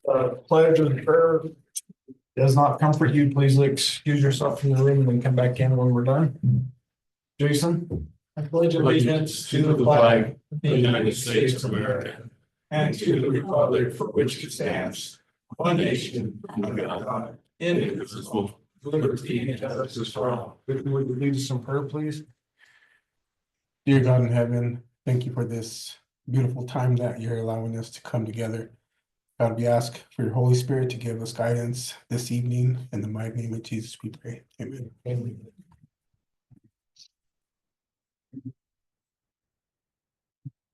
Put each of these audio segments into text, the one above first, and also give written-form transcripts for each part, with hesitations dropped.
Pledge of prayer does not comfort you. Please excuse yourself from the room and then come back in when we're done. Jason? I pledge allegiance to the flag of the United States of America and to the republic for which it stands, one nation, under God, indivisible, with liberty and justice for all. Would you lead us in prayer, please? Dear God in heaven, thank you for this beautiful time that you're allowing us to come together. God, we ask for your Holy Spirit to give us guidance this evening. In the mighty name of Jesus, we pray. Amen. Amen.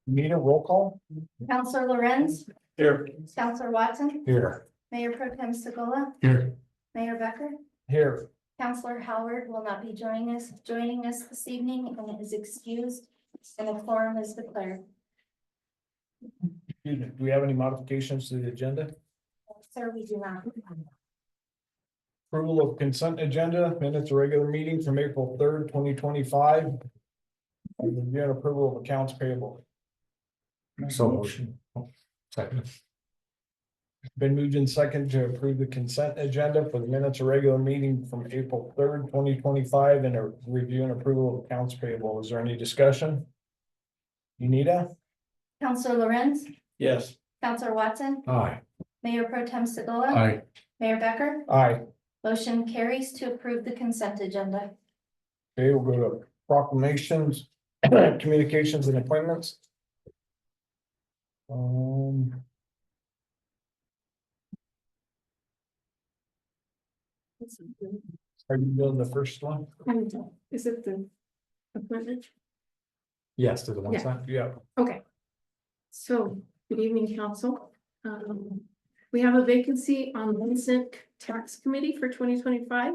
Need a roll call? Counselor Lorenz, Here. Counselor Watson, Here. Mayor Pro Tem Segola, Here. Mayor Becker. Here. Counselor Howard will not be joining us this evening and is excused, and a quorum is declared. Do we have any modifications to the agenda? Sir, we do not. Approval of consent agenda, minutes of regular meeting from April 3rd, 2025. And review and approval of accounts payable. So motion. Second. Been moved in second to approve the consent agenda for the minutes of regular meeting from April 3rd, 2025, and a review and approval of accounts payable. Is there any discussion? Unita? Counselor Lorenz, Yes. Counselor Watson, Aye. Mayor Pro Tem Segola. Aye. Mayor Becker. Aye. Motion carries to approve the consent agenda. Okay, we'll go to proclamations, communications and appointments. Are you doing the first one? Is it the appointment? Yes, to the one Yeah. side. Yeah. Okay. So, good evening, council. We have a vacancy on the Vincent Tax Committee for 2025.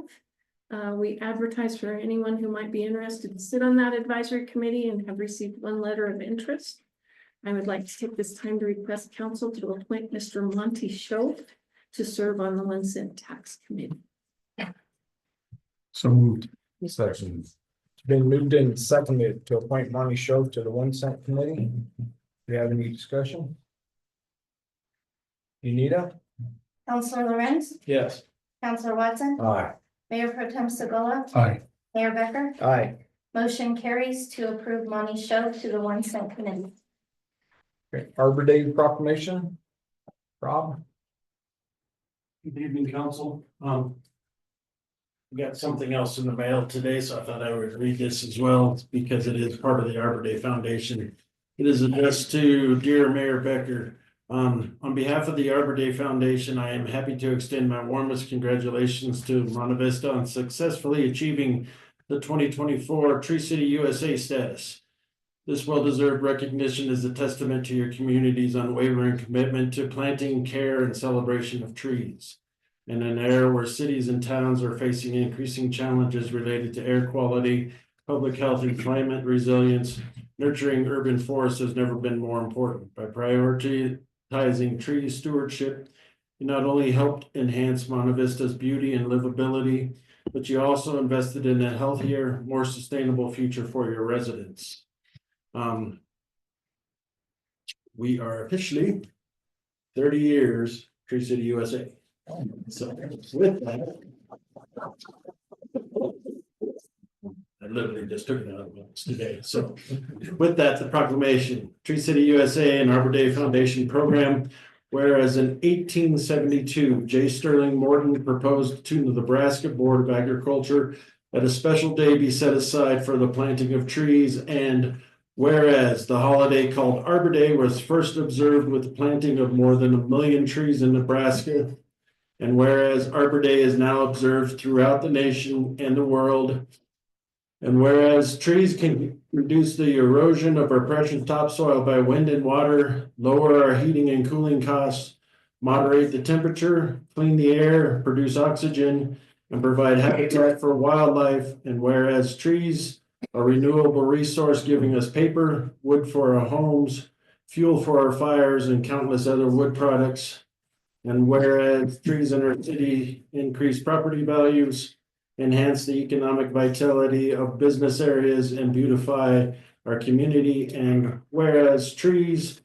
We advertise for anyone who might be interested to sit on that advisory committee and have received one letter of interest. I would like to take this time to request council to appoint Mr. Monte Vista to serve on the Vincent Tax Committee. So moved. Second. It's been moved and seconded to appoint Monty Shove to the 1 cent committee. Do you have any discussion? Unita? Counselor Lorenz, Yes. Counselor Watson, Aye. Mayor Pro Tem Segola, Aye. Mayor Becker. Aye. Motion carries to approve Monty Shove to the 1 cent committee. Okay, Arbor Day proclamation. Rob? Good evening, council. We got something else in the mail today, so I thought I would read this as well, because it is part of the Arbor Day Foundation. It is addressed to dear Mayor Becker. On behalf of the Arbor Day Foundation, I am happy to extend my warmest congratulations to Monte Vista on successfully achieving the 2024 Tree City USA status. This well-deserved recognition is a testament to your community's unwavering commitment to planting, care, and celebration of trees. In an era where cities and towns are facing increasing challenges related to air quality, public health, and climate resilience, nurturing urban forests has never been more important. By prioritizing tree stewardship, you not only helped enhance Monte Vista's beauty and livability, but you also invested in a healthier, more sustainable future for your residents. We are officially 30 years Tree City USA. So with that, I literally just took it out of notes today. So with that, the proclamation, Tree City USA and Arbor Day Foundation program. Whereas in 1872, J. Sterling Morton proposed to the Nebraska Board of Agriculture that a special day be set aside for the planting of trees, and whereas the holiday called Arbor Day was first observed with the planting of more than 1 million trees in Nebraska, and whereas Arbor Day is now observed throughout the nation and the world, and whereas trees can reduce the erosion of our precious topsoil by wind and water, lower our heating and cooling costs, moderate the temperature, clean the air, produce oxygen, and provide habitat for wildlife, and whereas trees are a renewable resource giving us paper, wood for our homes, fuel for our fires, and countless other wood products, and whereas trees in our city increase property values, enhance the economic vitality of business areas, and beautify our community, and whereas trees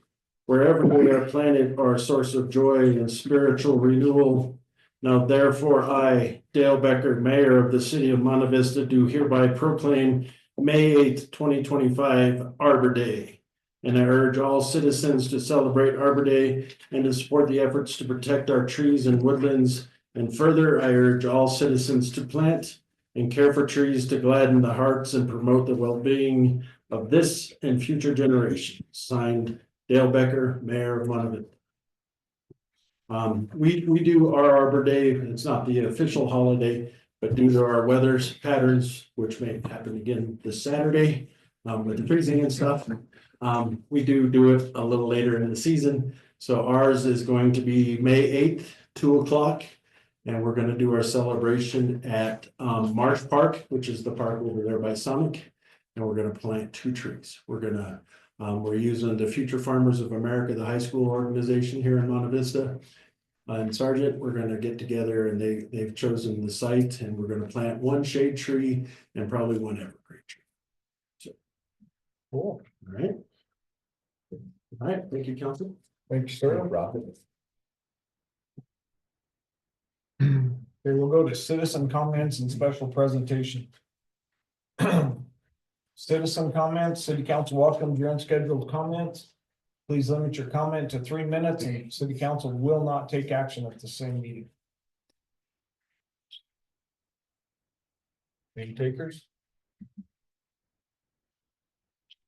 Wherever they are planted are a source of joy and spiritual renewal. Now therefore, I, Dale Becker, Mayor of the City of Monte Vista, do hereby proclaim May 8th, 2025 Arbor Day. And I urge all citizens to celebrate Arbor Day and to support the efforts to protect our trees and woodlands. And further, I urge all citizens to plant and care for trees to gladden the hearts and promote the well-being of this and future generations. Signed, Dale Becker, Mayor of Monte Vista. We do our Arbor Day. It's not the official holiday, but due to our weather patterns, which may happen again this Saturday, with the freezing and stuff, we do it a little later in the season. So ours is going to be May 8th, 2 o'clock. And we're going to do our celebration at Marsh Park, which is the park over there by Summit. And we're going to plant 2 trees. We're using the Future Farmers of America, the high school organization here in Monte Vista. And Sargent, we're going to get together and they've chosen the site, and we're going to plant 1 shade tree and probably 1 evergreen tree. So, cool. All right. All right. Thank you, Council. Thank you, sir. Okay, we'll go to citizen comments and special presentation. Citizen comments, city council welcomes your unscheduled comments. Please limit your comment to 3 minutes, and city council will not take action at the same meeting. Any takers?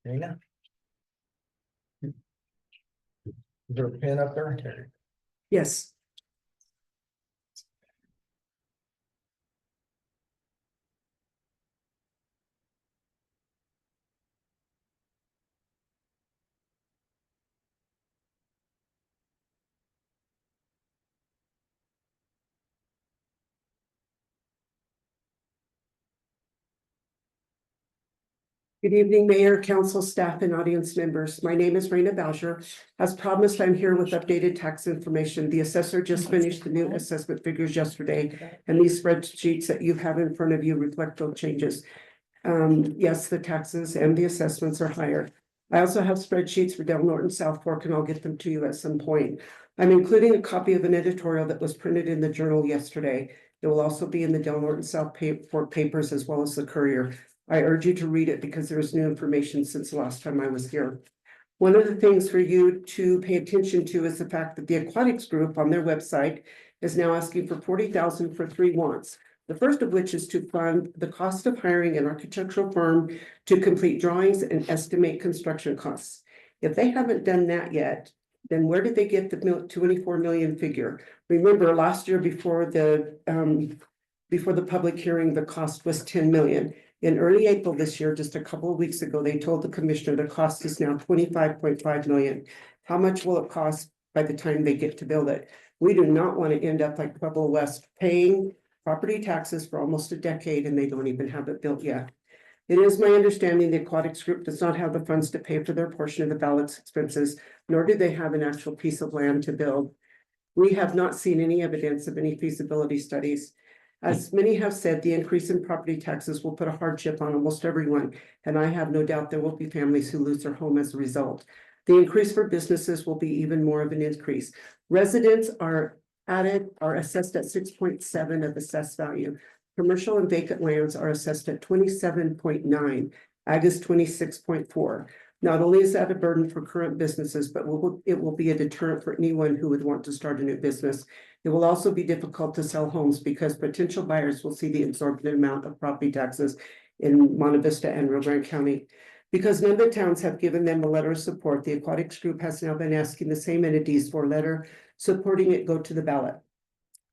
Dana? Is there a pen up there? Yes. Good evening, Mayor, Council, staff, and audience members. My name is Raina Boucher. As promised, I'm here with updated tax information. The assessor just finished the new assessment figures yesterday, and these spreadsheets that you have in front of you reflect those changes. Yes, the taxes and the assessments are higher. I also have spreadsheets for Del Norton South Fork, and I'll get them to you at some point. I'm including a copy of an editorial that was printed in the Journal yesterday. It will also be in the Del Norton South Fork papers as well as the Courier. I urge you to read it because there is new information since the last time I was here. One of the things for you to pay attention to is the fact that the aquatics group on their website is now asking for $40,000 for 3 wants. The first of which is to fund the cost of hiring an architectural firm to complete drawings and estimate construction costs. If they haven't done that yet, then where did they get the 24 million figure? Remember, last year before the public hearing, the cost was 10 million. In early April this year, just a couple of weeks ago, they told the commissioner the cost is now 25.5 million. How much will it cost by the time they get to build it? We do not want to end up like Pueblo West paying property taxes for almost a decade and they don't even have it built yet. It is my understanding the aquatics group does not have the funds to pay for their portion of the ballot's expenses, nor do they have an actual piece of land to build. We have not seen any evidence of any feasibility studies. As many have said, the increase in property taxes will put a hardship on almost everyone, and I have no doubt there will be families who lose their home as a result. The increase for businesses will be even more of an increase. Residents are assessed at 6.7 of assessed value. Commercial and vacant lands are assessed at 27.9. Ag is 26.4. Not only is that a burden for current businesses, but it will be a deterrent for anyone who would want to start a new business. It will also be difficult to sell homes because potential buyers will see the exorbitant amount of property taxes in Monte Vista and Rio Grande County. Because none of the towns have given them a letter of support, the aquatics group has now been asking the same entities for a letter supporting it go to the ballot.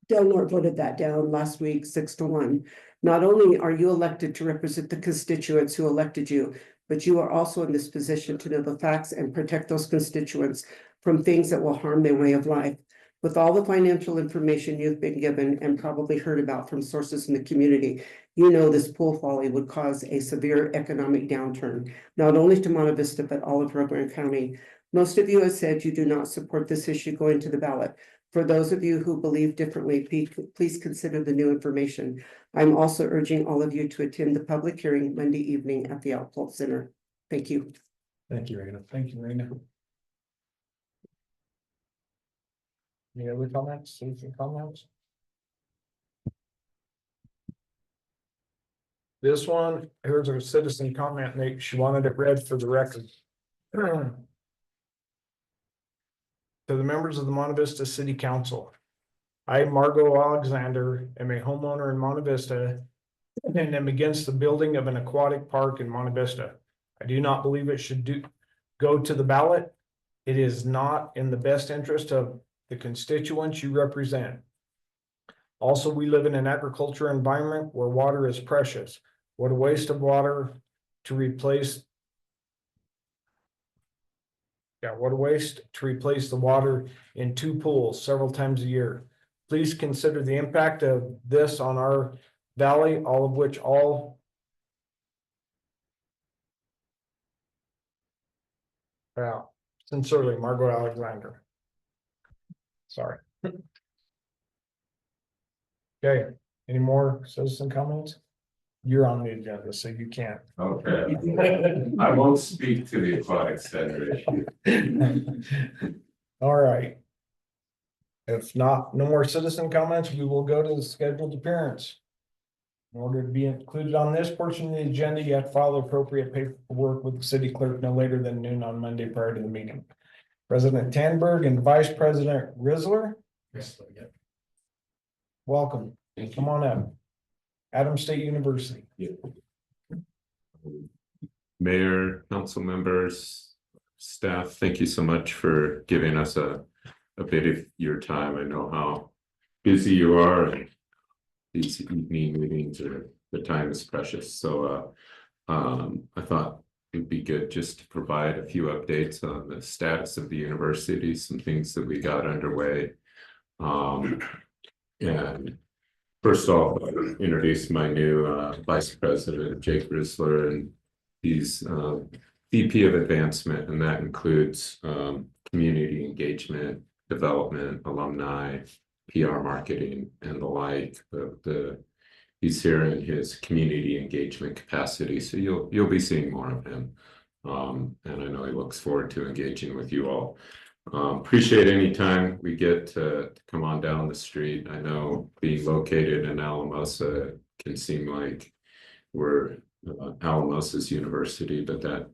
Del Norte voted that down last week, 6-1. Not only are you elected to represent the constituents who elected you, but you are also in this position to know the facts and protect those constituents from things that will harm their way of life. With all the financial information you've been given and probably heard about from sources in the community, you know this pool folly would cause a severe economic downturn, not only to Monte Vista, but all of Rio Grande County. Most of you have said you do not support this issue going to the ballot. For those of you who believe differently, please consider the new information. I'm also urging all of you to attend the public hearing Monday evening at the Output Center. Thank you. Thank you, Raina. Thank you, Raina. Any other comments, citizen comments? This one, here's a citizen comment, Nate, she wanted it read for the record. To the members of the Monte Vista City Council. I, Margot Alexander, am a homeowner in Monte Vista and am against the building of an aquatic park in Monte Vista. I do not believe it should go to the ballot. It is not in the best interest of the constituents you represent. Also, we live in an agriculture environment where water is precious. What a waste of water to replace. Yeah, what a waste to replace the water in 2 pools several times a year. Please consider the impact of this on our valley, all of which sincerely, Margot Alexander. Sorry. Okay, any more citizen comments? You're on the agenda, so you can't. Okay, I won't speak to the aquatic center issue. All right. If not, no more citizen comments, we will go to the scheduled appearance. In order to be included on this portion of the agenda, you have to file the appropriate paperwork with the city clerk no later than noon on Monday prior to the meeting. President Tanberg and Vice President Risler. Welcome. Come on up. Adams State University. Mayor, council members, staff, thank you so much for giving us a bit of your time. I know how busy you are, and these evening meetings the time is precious. So I thought it'd be good just to provide a few updates on the status of the university, some things that we got underway. And first off, I'll introduce my new Vice President, Jake Risler, and he's VP of Advancement, and that includes community engagement, development, alumni, PR marketing, and the like. He's here in his community engagement capacity, so you'll be seeing more of him. And I know he looks forward to engaging with you all. Appreciate any time we get to come on down the street. I know being located in Alamosa can seem like we're Alamosa's university, but that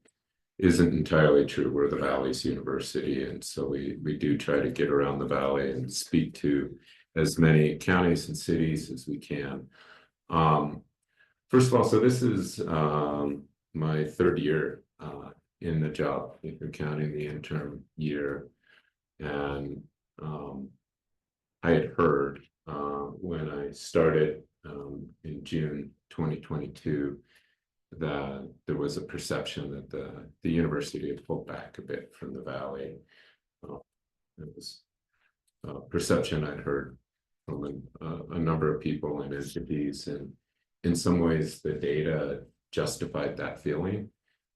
isn't entirely true. We're the Valley's university, and so we do try to get around the Valley and speak to as many counties and cities as we can. First of all, so this is my 3rd year in the job, if you're counting the interim year. And I had heard when I started in June 2022 that there was a perception that the university had pulled back a bit from the Valley. It was a perception I'd heard from a number of people and entities, and in some ways the data justified that feeling.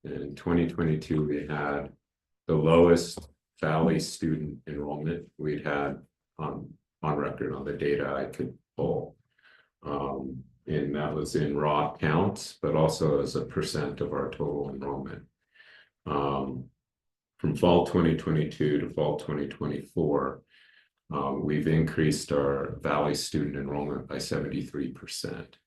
In 2022, we had the lowest Valley student enrollment we'd had on record on the data I could pull. And that was in raw counts, but also as a percent of our total enrollment. From fall 2022 to fall 2024, we've increased our Valley student enrollment by 73%.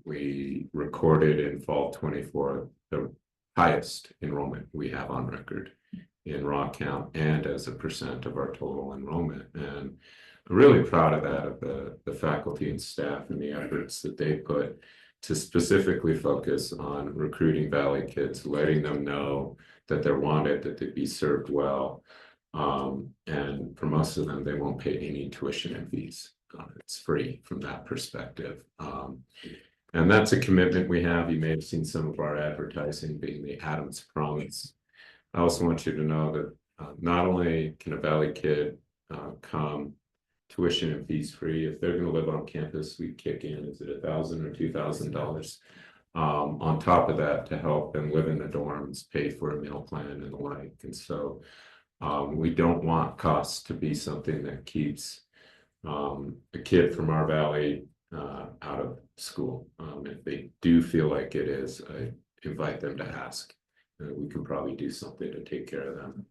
We recorded in fall 24 the highest enrollment we have on record in raw count and as a percent of our total enrollment. And I'm really proud of that, of the faculty and staff and the efforts that they put to specifically focus on recruiting Valley kids, letting them know that they're wanted, that they'd be served well. And for most of them, they won't pay any tuition and fees. It's free from that perspective. And that's a commitment we have. You may have seen some of our advertising being the Adams Promise. I also want you to know that not only can a Valley kid come tuition and fees free, if they're going to live on campus, we kick in, is it $1,000 or $2,000 on top of that to help them live in the dorms, pay for a meal plan and the like. And so we don't want costs to be something that keeps a kid from our Valley out of school. If they do feel like it is, I invite them to ask. We can probably do something to take care of them.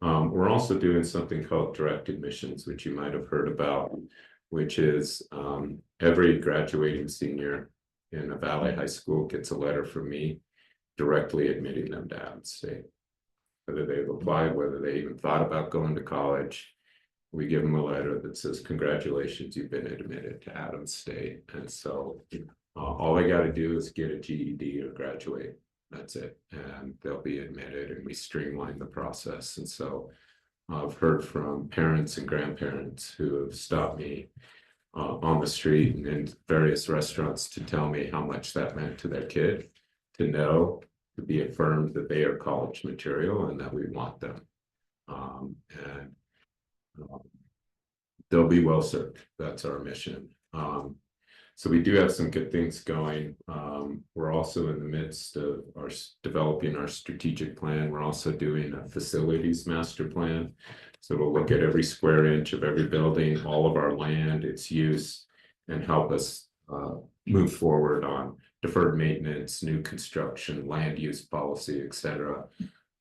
We're also doing something called direct admissions, which you might have heard about, which is every graduating senior in a Valley High School gets a letter from me directly admitting them to Adams State. Whether they've applied, whether they even thought about going to college, we give them a letter that says, congratulations, you've been admitted to Adams State. And so all they got to do is get a GED or graduate. That's it. And they'll be admitted, and we streamline the process. And so I've heard from parents and grandparents who have stopped me on the street and in various restaurants to tell me how much that meant to their kid, to know, to be affirmed that they are college material and that we want them. They'll be well served. That's our mission. So we do have some good things going. We're also in the midst of developing our strategic plan. We're also doing a facilities master plan. So we'll look at every square inch of every building, all of our land, its use, and help us move forward on deferred maintenance, new construction, land use policy, etc.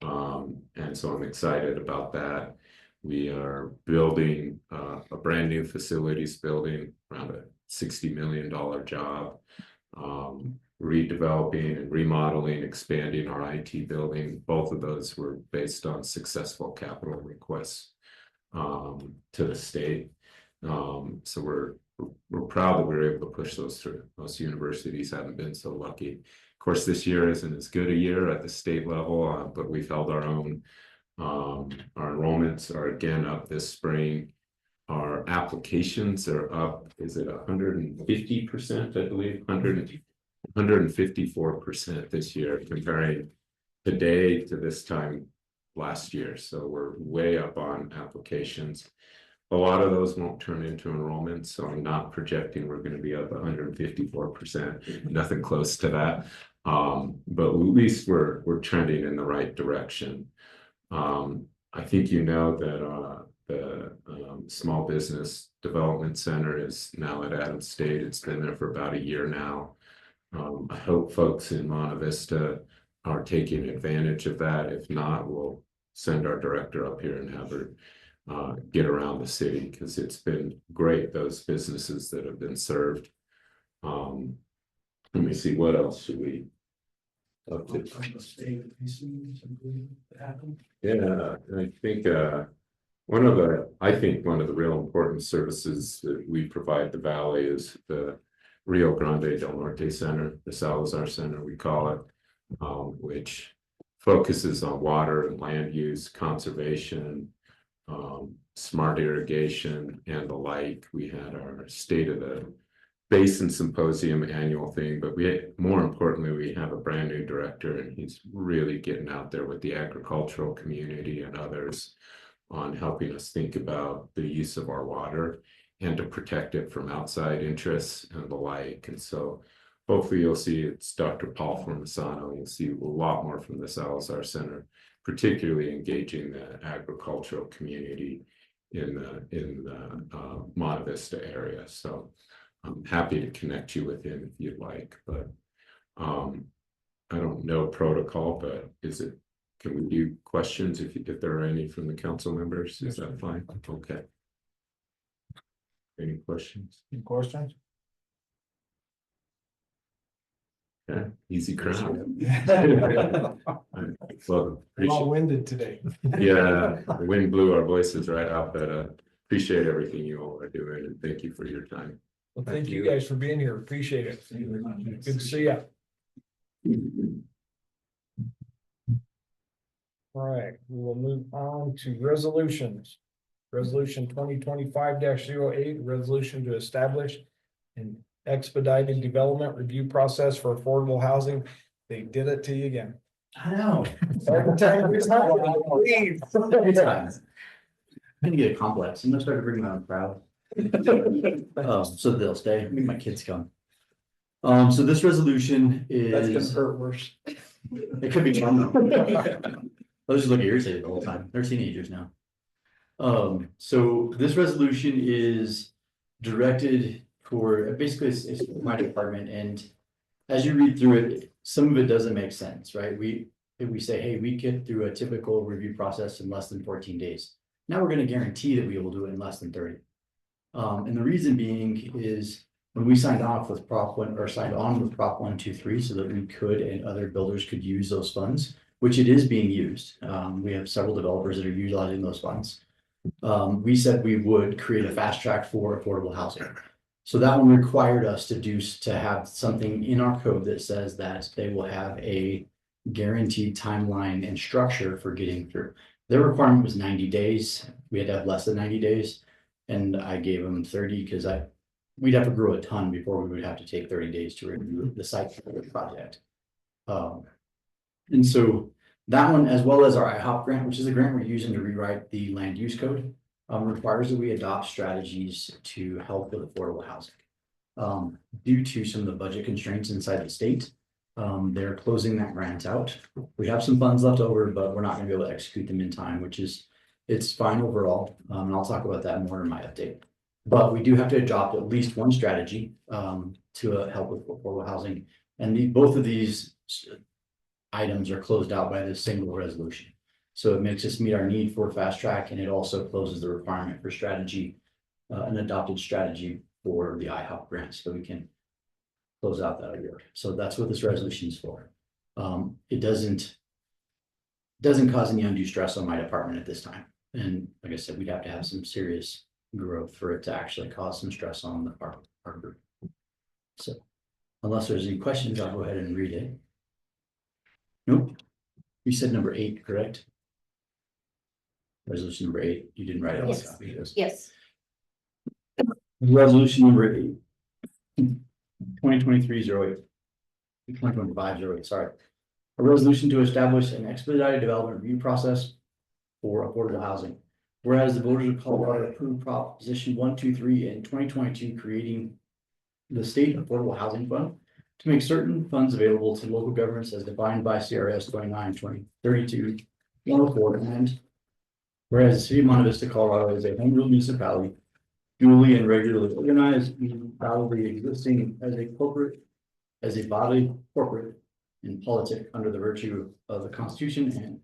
And so I'm excited about that. We are building a brand new facilities building, around a $60 million job, redeveloping and remodeling, expanding our IT building. Both of those were based on successful capital requests to the state. So we're proud that we were able to push those through. Most universities haven't been so lucky. Of course, this year isn't as good a year at the state level, but we've held our own. Our enrollments are again up this spring. Our applications are up, is it 150%, I believe, 154% this year, comparing today to this time last year. So we're way up on applications. A lot of those won't turn into enrollments, so I'm not projecting we're going to be up 154%, nothing close to that. But at least we're trending in the right direction. I think you know that the Small Business Development Center is now at Adams State. It's been there for about a year now. I hope folks in Monte Vista are taking advantage of that. If not, we'll send our director up here and have her get around the city, because it's been great, those businesses that have been served. Let me see, what else should we up to? Yeah, I think one of the real important services that we provide the Valley is the Rio Grande del Norte Center, the Salazar Center, we call it, which focuses on water and land use, conservation, smart irrigation, and the like. We had our State of the Basin Symposium annual thing, but more importantly, we have a brand new director, and he's really getting out there with the agricultural community and others on helping us think about the use of our water and to protect it from outside interests and the like. And so hopefully you'll see it's Dr. Paul Formisano. You'll see a lot more from the Salazar Center, particularly engaging the agricultural community in the Monte Vista area. So I'm happy to connect you with him if you'd like, but I don't know protocol, but can we do questions if there are any from the council members? Is that fine? Okay. Any questions? Any questions? Yeah, easy crowd. Well, Long-winded today. yeah, the wind blew our voices right out, but appreciate everything you all are doing, and thank you for your time. Well, thank you guys for being here. Appreciate it. Good to see you. All right, we will move on to resolutions. Resolution 2025-08, resolution to establish an expedited development review process for affordable housing. They did it to you again. I know. Every time we talk about it, leave. It's fine. I'm gonna get a complex. I'm gonna start to bring my own crowd. So they'll stay. Make my kids come. So this resolution That's gonna is, hurt worse. it could be fun though. Those just look irritated the whole time. They're teenagers now. So this resolution is directed for, basically it's my department, and as you read through it, some of it doesn't make sense, right? if we say, hey, we get through a typical review process in less than 14 days. Now we're gonna guarantee that we will do it in less than 30. And the reason being is when we signed off with Prop 1 or signed on with Prop 123 so that we could and other builders could use those funds, which it is being used. We have several developers that are utilizing those funds. We said we would create a fast track for affordable housing. So that one required us to have something in our code that says that they will have a guaranteed timeline and structure for getting through. Their requirement was 90 days. We had to have less than 90 days. And I gave them 30 because we'd have to grow a ton before we would have to take 30 days to review the site for the project. And so that one, as well as our IHOP grant, which is a grant we're using to rewrite the land use code, requires that we adopt strategies to help with affordable housing. Due to some of the budget constraints inside the state, they're closing that grant out. We have some funds left over, but we're not gonna be able to execute them in time, it's fine overall. And I'll talk about that more in my update. But we do have to adopt at least one strategy to help with affordable housing. And both of these items are closed out by this single resolution. So it makes us meet our need for fast track, and it also closes the requirement for strategy, an adopted strategy for the IHOP grant, so we can close out that year. So that's what this resolution is for. It doesn't cause any undue stress on my department at this time. And like I said, we'd have to have some serious growth for it to actually cause some stress on our group. So unless there's any questions, I'll go ahead and read it. Nope. You said number 8, correct? Resolution number 8. You didn't write it. Yes. Yes. Resolution number 8. 2023-08. 2025-08, sorry. A resolution to establish an expedited development review process for affordable housing. Whereas the voters of Colorado approved Proposition 123 in 2022, creating the State Affordable Housing Fund to make certain funds available to local governments as defined by CRS 29/2032/104. And whereas the city of Monte Vista, Colorado is a home rule municipality, duly and regularly organized, validly existing as a body corporate in politics under the virtue of the Constitution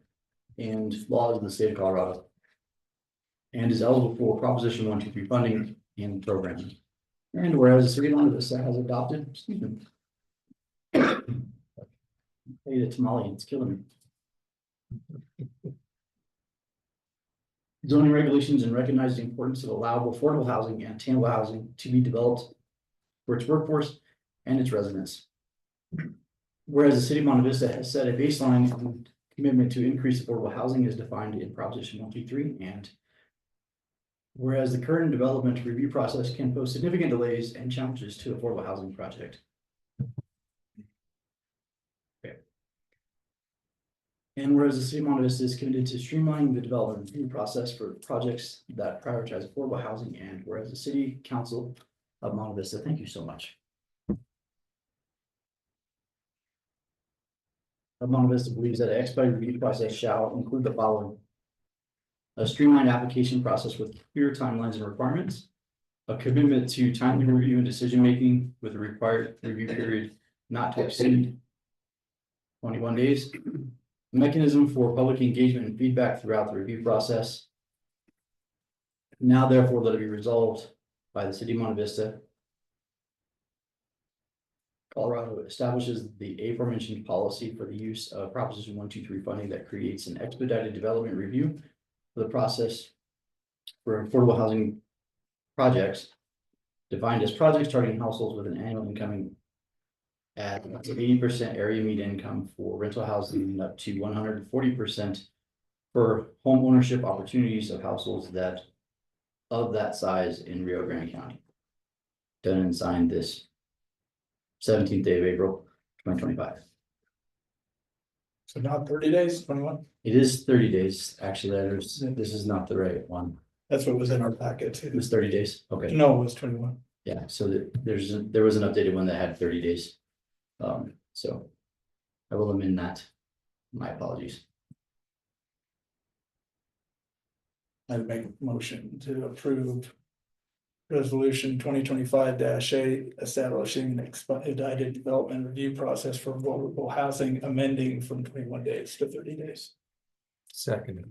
and laws of the state of Colorado, and is eligible for Proposition 123 funding and programming. And whereas the city of Monte Vista has adopted, hey, the tamale, it's killing me. Zoning regulations and recognize the importance of allowable affordable housing and attainable housing to be developed for its workforce and its residents. Whereas the city of Monte Vista has set a baseline commitment to increase affordable housing as defined in Proposition 123, and whereas the current development review process can pose significant delays and challenges to affordable housing project. Okay. And whereas the city of Monte Vista is committed to streamlining the development review process for projects that prioritize affordable housing, and whereas the city council of Monte Vista, thank you so much, of Monte Vista believes that an expedited review process shall include the following: a streamlined application process with clear timelines and requirements, a commitment to timely review and decision-making with a required review period not to exceed 21 days, a mechanism for public engagement and feedback throughout the review process. Now therefore let it be resolved by the city of Monte Vista, Colorado establishes the aforementioned policy for the use of Proposition 123 funding that creates an expedited development review for the process for affordable housing projects, defined as projects targeting households with an annual income at 80% area median income for rental housing and up to 140% for home ownership opportunities of households of that size in Rio Grande County. Done and signed this 17th day of April, 2025. So not 30 days, 21? It is 30 days. Actually, this is not the right one. That's what was in our packet It too. was 30 days. Okay. No, it was 21. Yeah, so there was an updated one that had 30 days. So I will amend that. My apologies. I'd make a motion to approve Resolution 2025-8, establishing an expedited development review process for affordable housing, amending from 21 days to 30 days. Second.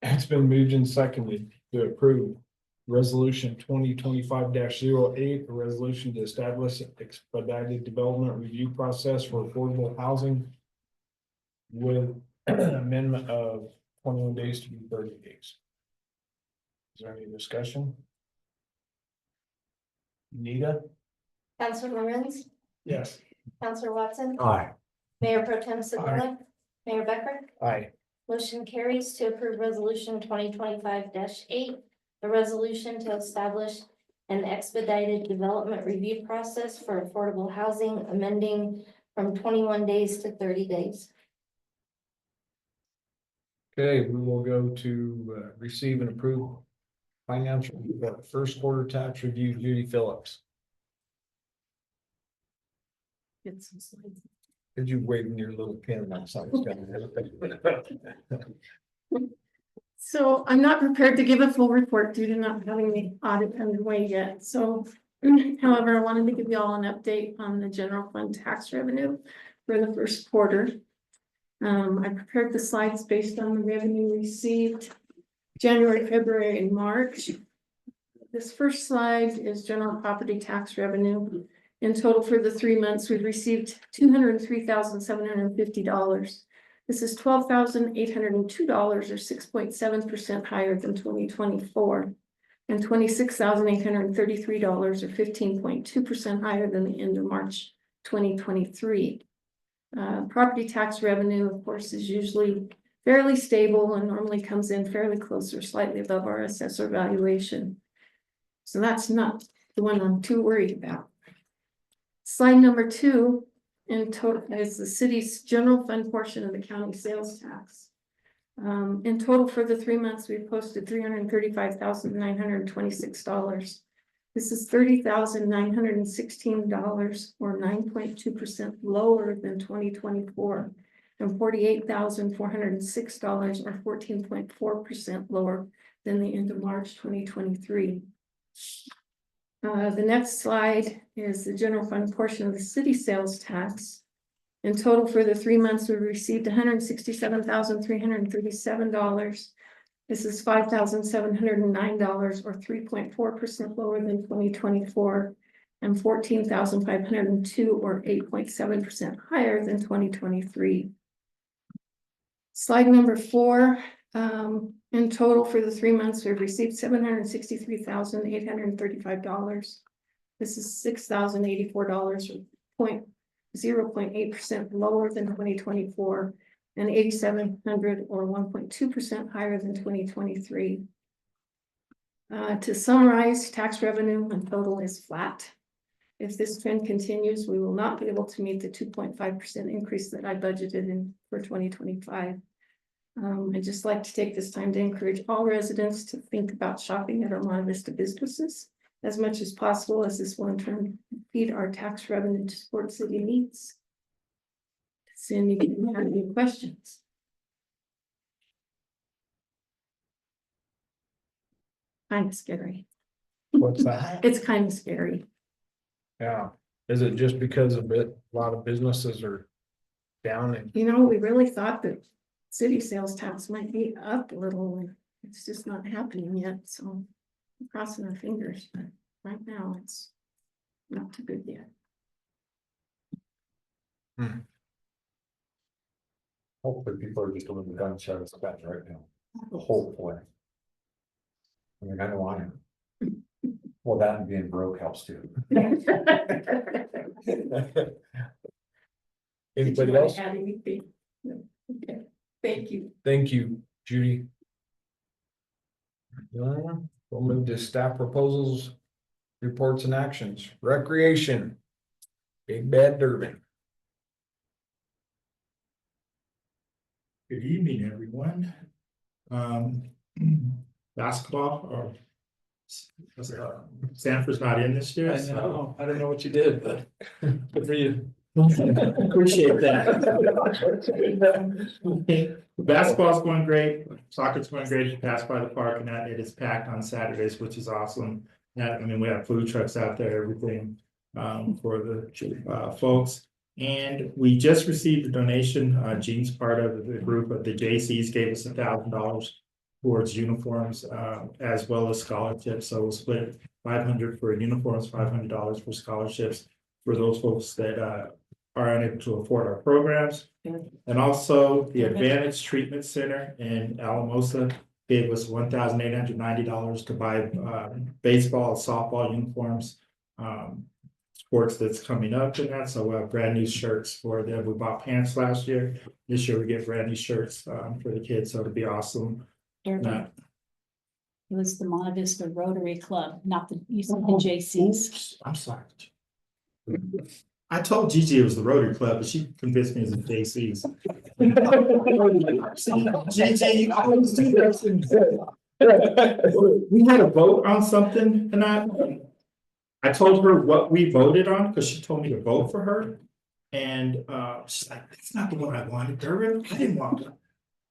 It's been moved and seconded to approve resolution 2025-08, a resolution to establish an expedited development review process for affordable housing with an amendment of 21 days to be 30 days. Is there any discussion? Nita? Counselor Lorenz, Yes. Counselor Watson, Aye. Mayor Pro Tem Segala, Mayor Becker. Aye. Motion carries to approve resolution 2025-8, a resolution to establish an expedited development review process for affordable housing, amending from 21 days to 30 days. Okay, we will go to receive and approve financial first quarter tax review, Judy Phillips. Get some slides. Did you wave in your little pen? So I'm not prepared to give a full report due to not having the audit underway yet. So however, I wanted to give you all an update on the general fund tax revenue for the first quarter. I prepared the slides based on the revenue received January, February, and March. This first slide is general property tax revenue. In total for the 3 months, we've received $203,750. This is $12,802 or 6.7% higher than 2024. And $26,833 or 15.2% higher than the end of March 2023. Property tax revenue, of course, is usually fairly stable and normally comes in fairly close or slightly above our assessor valuation. So that's not the one I'm too worried about. Slide number 2 in total is the city's general fund portion of the county sales tax. In total for the 3 months, we've posted $335,926. This is $30,916 or 9.2% lower than 2024 and $48,406 or 14.4% lower than the end of March 2023. The next slide is the general fund portion of the city sales tax. In total for the 3 months, we received $167,337. This is $5,709 or 3.4% lower than 2024 and $14,502 or 8.7% higher than 2023. Slide number 4. In total for the 3 months, we've received $763,835. This is $6,084 or 0.8% lower than 2024 and $8,700 or 1.2% higher than 2023. To summarize, tax revenue in total is flat. If this trend continues, we will not be able to meet the 2.5% increase that I budgeted in for 2025. I'd just like to take this time to encourage all residents to think about shopping at our Monte Vista businesses as much as possible, as this will in turn feed our tax revenue to support city needs. Cindy, do you have any questions? Kind of scary. What's that? It's kind of scary. Yeah. Is it just because of it? A lot of businesses are down and You know, we really thought that city sales tax might be up a little, and it's just not happening yet, so I'm crossing our fingers, but right now it's not too good yet. Hopefully people are just doing the gun show stuff right now. The whole point. I mean, I don't want it. Well, that and being broke helps too. anybody else? Add anything? No. Okay, thank you. Thank you, Judy. We'll move to staff proposals, reports and actions. Recreation. Big Bad Durbin. Good evening, everyone. Basketball or Sanford's not in this year. So I don't know what you did, but good for you. appreciate that. Basketball's going great. Soccer's going great. You pass by the park and it is packed on Saturdays, which is awesome. I mean, we have food trucks out there, everything, for the, folks. And we just received a donation, Gene's part of the group of the JCs gave us $1,000 towards uniforms, as well as scholarships, so we'll split 500 for uniforms, $500 for scholarships for those folks that, are unable to afford our programs. And also the Advantage Treatment Center in Alamosa gave us $1,890 to buy baseball, softball uniforms. Sports that's coming up in that, so we'll have brand new shirts for them. We bought pants last year. This year we get brand new shirts for the kids, so it'll be awesome. It was the Monte Vista Rotary Club, not the, you said the JCs. Oops, I'm sorry. I told Gigi it was the Rotary Club, but she convinced me it was the JCs. Gigi, I was we had a vote on something and I told her what we voted on because she told me to vote for her. And she's like, that's not the one I wanted, Durbin. I didn't want it.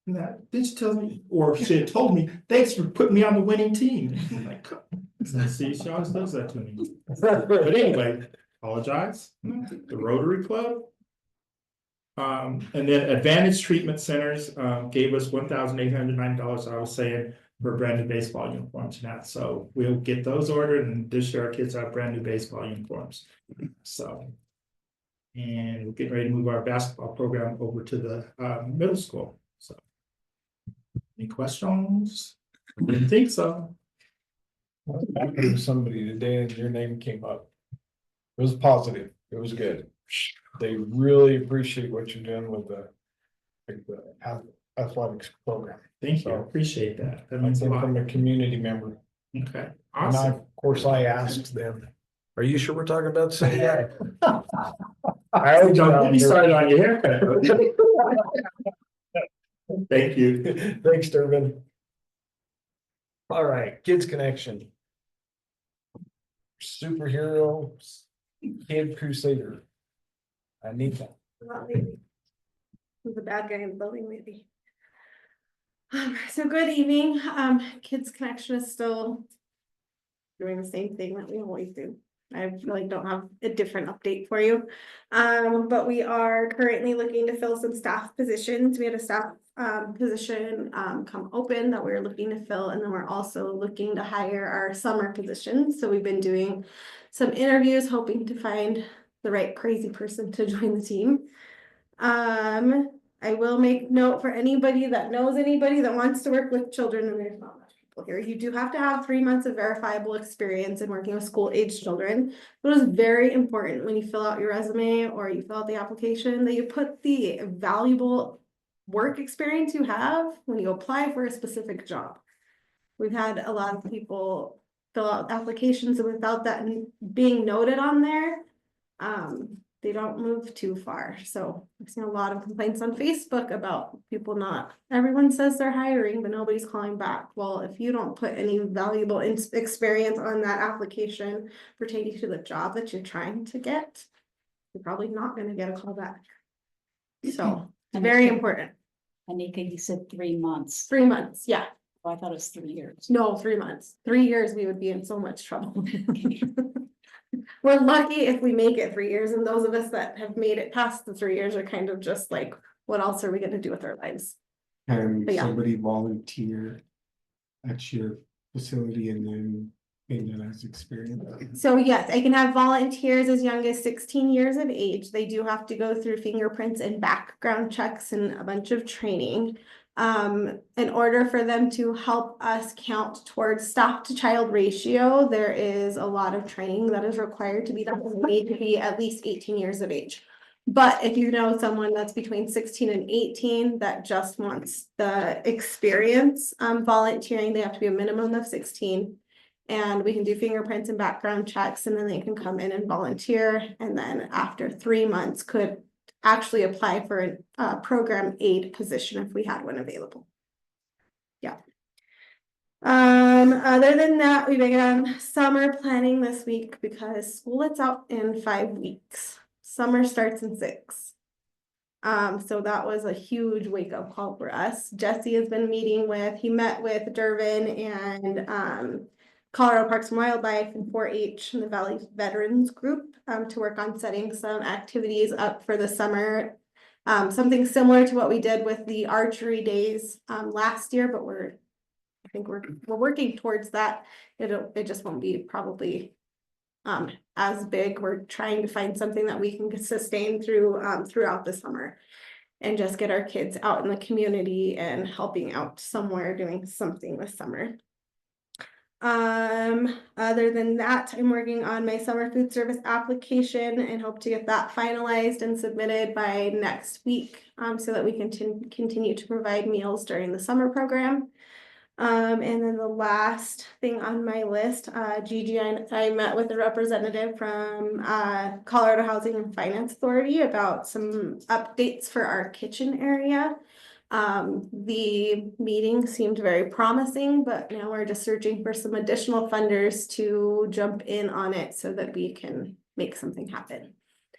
And that did she tell me, or she had told me, thanks for putting me on the winning team. I'm like, see, she always does that to me. But anyway, apologize. The Rotary Club. And then Advantage Treatment Centers gave us $1,890, I was saying, for brand new baseball uniforms and that. So we'll get those ordered, and this year our kids have brand new baseball uniforms. So, and we're getting ready to move our basketball program over to the middle school. So, any questions? Didn't think so. I talked to somebody today and your name came up. It was positive. It was good. They really appreciate what you're doing with the athletics program. Thank you. I So, appreciate that. That I means a think lot. from a community member. Okay, And I, awesome. of course, I asked them, are you sure we're talking about the same guy? I always Don't get found me your- started on your haircut. Thank you. Thanks, Durbin. All right, Kids Connection. Superhero Kid Crusader. Anita. Not maybe. The bad guy in the building, maybe. So good evening. Kids Connection is still doing the same thing that we always do. I really don't have a different update for you. But we are currently looking to fill some staff positions. We had a staff position come open that we're looking to fill, and then we're also looking to hire our summer positions. So we've been doing some interviews, hoping to find the right crazy person to join the team. I will make note for anybody that knows anybody that wants to work with children, and there's not much people here. You do have to have 3 months of verifiable experience in working with school-aged children. It is very important when you fill out your resume or you fill out the application that you put the valuable work experience you have when you apply for a specific job. We've had a lot of people fill out applications and without that being noted on there, they don't move too far. So I've seen a lot of complaints on Facebook about people not, everyone says they're hiring, but nobody's calling back. Well, if you don't put any valuable experience on that application pertaining to the job that you're trying to get, you're probably not going to get a call back. So it's very important. Anika, you said 3 months. 3 months, yeah. Oh, I thought it was 3 years. No, 3 months. 3 years, we would be in so much trouble. We're lucky if we make it 3 years, and those of us that have made it past the 3 years are kind of just like, what else are we gonna do with our lives? Can But yeah. somebody volunteer at your facility and then gain that as experience? So yes, I can have volunteers as young as 16 years of age. They do have to go through fingerprints and background checks and a bunch of training. In order for them to help us count towards staff to child ratio, there is a lot of training that is required to be done. They need to be at least 18 years of age. But if you know someone that's between 16 and 18 that just wants the experience, volunteering, they have to be a minimum of 16. And we can do fingerprints and background checks, and then they can come in and volunteer. And then after 3 months could actually apply for a program aid position if we had one available. Yeah. Other than that, we began summer planning this week because school lets out in 5 weeks. Summer starts in 6. So that was a huge wake-up call for us. Jesse has been meeting with, he met with Durbin and Colorado Parks and Wildlife and 4-H and the Valley Veterans Group to work on setting some activities up for the summer. Something similar to what we did with the archery days last year, but I think we're working towards that. It just won't be probably as big. We're trying to find something that we can sustain throughout the summer and just get our kids out in the community and helping out somewhere, doing something this summer. Other than that, I'm working on my summer food service application and hope to get that finalized and submitted by next week, so that we can continue to provide meals during the summer program. And then the last thing on my list, Gigi, I met with a representative from Colorado Housing and Finance Authority about some updates for our kitchen area. The meeting seemed very promising, but now we're just searching for some additional funders to jump in on it so that we can make something happen.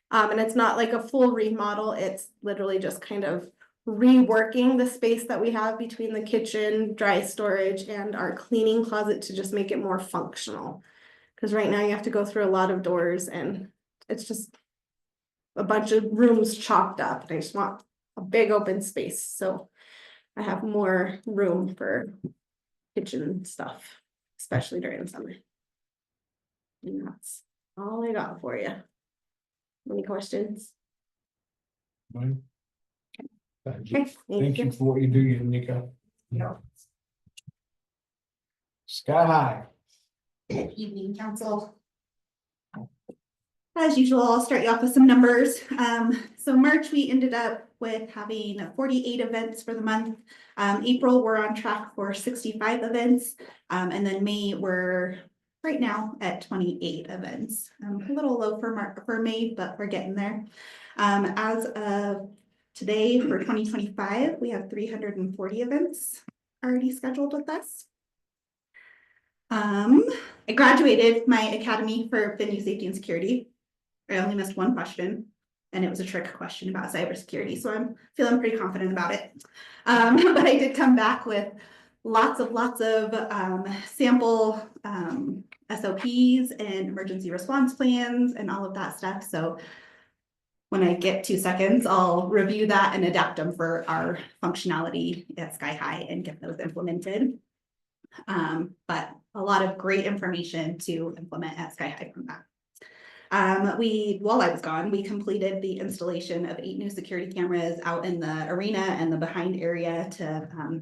And it's not like a full remodel, it's literally just kind of reworking the space that we have between the kitchen, dry storage, and our cleaning closet to just make it more functional. Because right now you have to go through a lot of doors and it's just a bunch of rooms chopped up. And I just want a big open space, so I have more room for kitchen stuff, especially during the summer. And that's all I got for you. Any questions? Fine. Okay, Thank you for what you do, Unica. No. Sky high. Good evening, council. As usual, I'll start you off with some numbers. So March, we ended up with having 48 events for the month. April, we're on track for 65 events. And then May, we're right now at 28 events. A little low for May, but we're getting there. As of today for 2025, we have 340 events already scheduled with us. I graduated my academy for venue safety and security. I only missed one question, and it was a trick question about cybersecurity, so I'm feeling pretty confident about it. But I did come back with lots of sample SOPs and emergency response plans and all of that stuff. So when I get 2 seconds, I'll review that and adapt them for our functionality at Sky High and get those implemented. But a lot of great information to implement at Sky High from that. While I was gone, we completed the installation of 8 new security cameras out in the arena and the behind area to